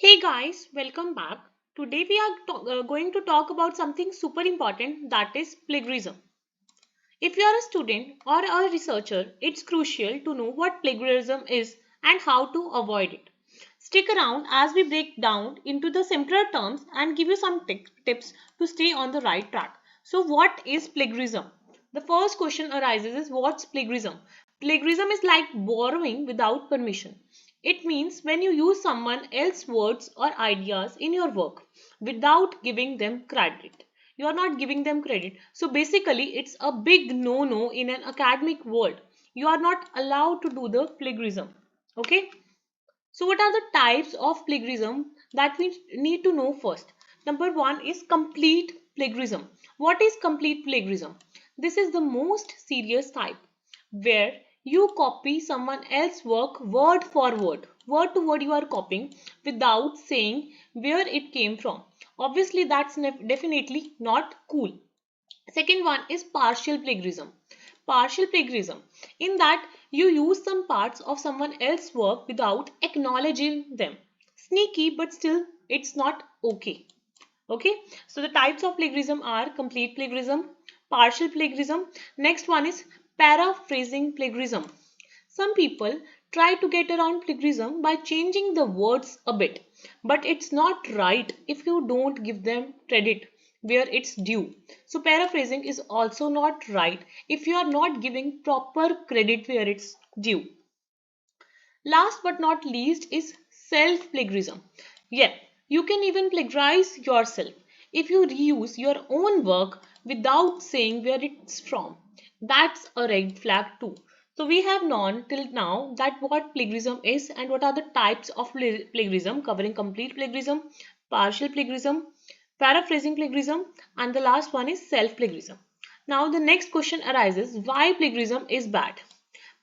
Hey guys, welcome back. Today we are going to talk about something super important, that is plagiarism. If you are a student or a researcher, it's crucial to know what plagiarism is and how to avoid it. Stick around as we break down into the simpler terms and give you some tips to stay on the right track. So what is plagiarism? The first question arises is what's plagiarism? Plagiarism is like borrowing without permission. It means when you use someone else's words or ideas in your work without giving them credit. You are not giving them credit. So basically, it's a big no-no in an academic world. You are not allowed to do the plagiarism. Okay. So what are the types of plagiarism that we need to know first? Number one is complete plagiarism. What is complete plagiarism? This is the most serious type where you copy someone else's work word for word. Word to word you are copying without saying where it came from. Obviously that's definitely not cool. Second one is partial plagiarism. Partial plagiarism, in that you use some parts of someone else's work without acknowledging them. Sneaky, but still it's not okay. Okay, so the types of plagiarism are complete plagiarism, partial plagiarism. Next one is paraphrasing plagiarism. Some people try to get around plagiarism by changing the words a bit, but it's not right if you don't give them credit where it's due. So paraphrasing is also not right if you are not giving proper credit where it's due. Last but not least is self-plagiarism. Yeah, you can even plagiarize yourself if you reuse your own work without saying where it's from. That's a red flag too. So we have known till now that what plagiarism is and what are the types of plagiarism, covering complete plagiarism, partial plagiarism, paraphrasing plagiarism, and the last one is self-plagiarism. Now the next question arises, why plagiarism is bad?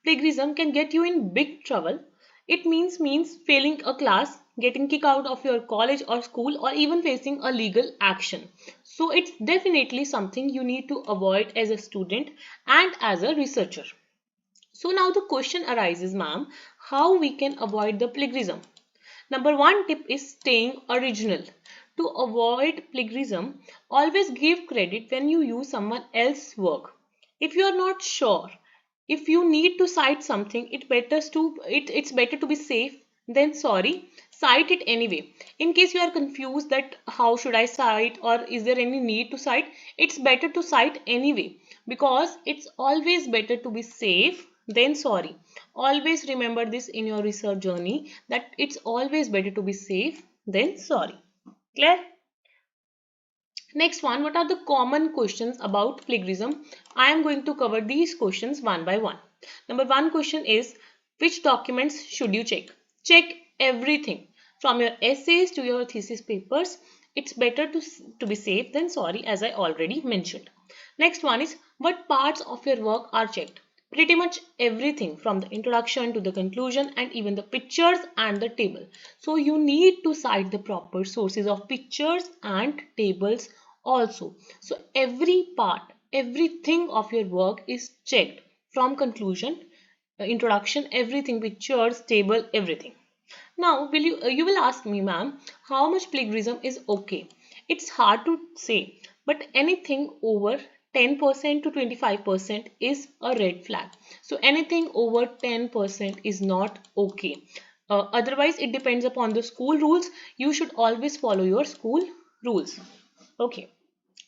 Plagiarism can get you in big trouble. It means failing a class, getting kicked out of your college or school, or even facing a legal action. So it's definitely something you need to avoid as a student and as a researcher. So now the question arises, ma'am, how we can avoid the plagiarism? Number one tip is staying original. To avoid plagiarism, always give credit when you use someone else's work. If you are not sure, if you need to cite something, it's better to be safe than sorry. Cite it anyway. In case you are confused that how should I cite or is there any need to cite, it's better to cite anyway because it's always better to be safe than sorry. Always remember this in your research journey that it's always better to be safe than sorry. Clear? Next one, what are the common questions about plagiarism? I am going to cover these questions one by one. Number one question is, which documents should you check? Check everything from your essays to your thesis papers. It's better to be safe than sorry, as I already mentioned. Next one is, what parts of your work are checked? Pretty much everything from the introduction to the conclusion and even the pictures and the table. So you need to cite the proper sources of pictures and tables also. So every part, everything of your work is checked from conclusion, introduction, everything, pictures, table, everything. Now, you will ask me, ma'am, how much plagiarism is okay? It's hard to say, but anything over 10% to 25% is a red flag. So anything over 10% is not okay. Otherwise, it depends upon the school rules. You should always follow your school rules. Okay.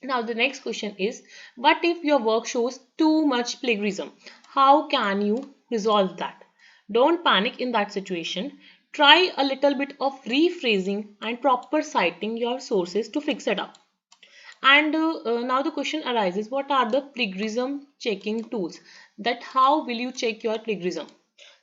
Now the next question is, what if your work shows too much plagiarism? How can you resolve that? Don't panic in that situation. Try a little bit of rephrasing and proper citing your sources to fix it up. And now the question arises, what are the plagiarism checking tools? That how will you check your plagiarism?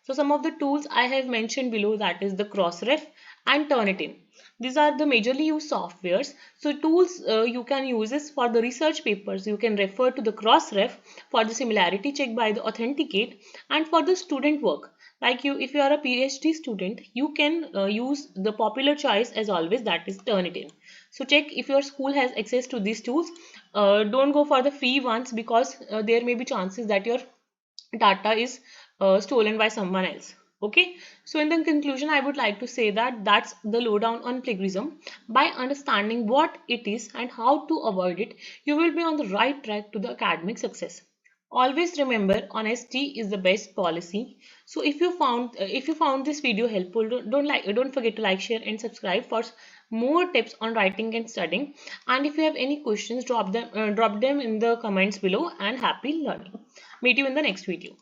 So some of the tools I have mentioned below, that is the Crossref and Turnitin. These are the majorly used softwares. So tools you can use is for the research papers. You can refer to the Crossref for the similarity check by the Authenticate, and for the student work. Like if you are a PhD student, you can use the popular choice as always, that is Turnitin. So check if your school has access to these tools. Don't go for the free ones because there may be chances that your data is stolen by someone else. Okay, so in the conclusion, I would like to say that that's the lowdown on plagiarism. By understanding what it is and how to avoid it, you will be on the right track to the academic success. Always remember, honesty is the best policy. So if you found this video helpful, don't forget to like, share, and subscribe for more tips on writing and studying. And if you have any questions, drop them in the comments below. And happy learning. Meet you in the next video.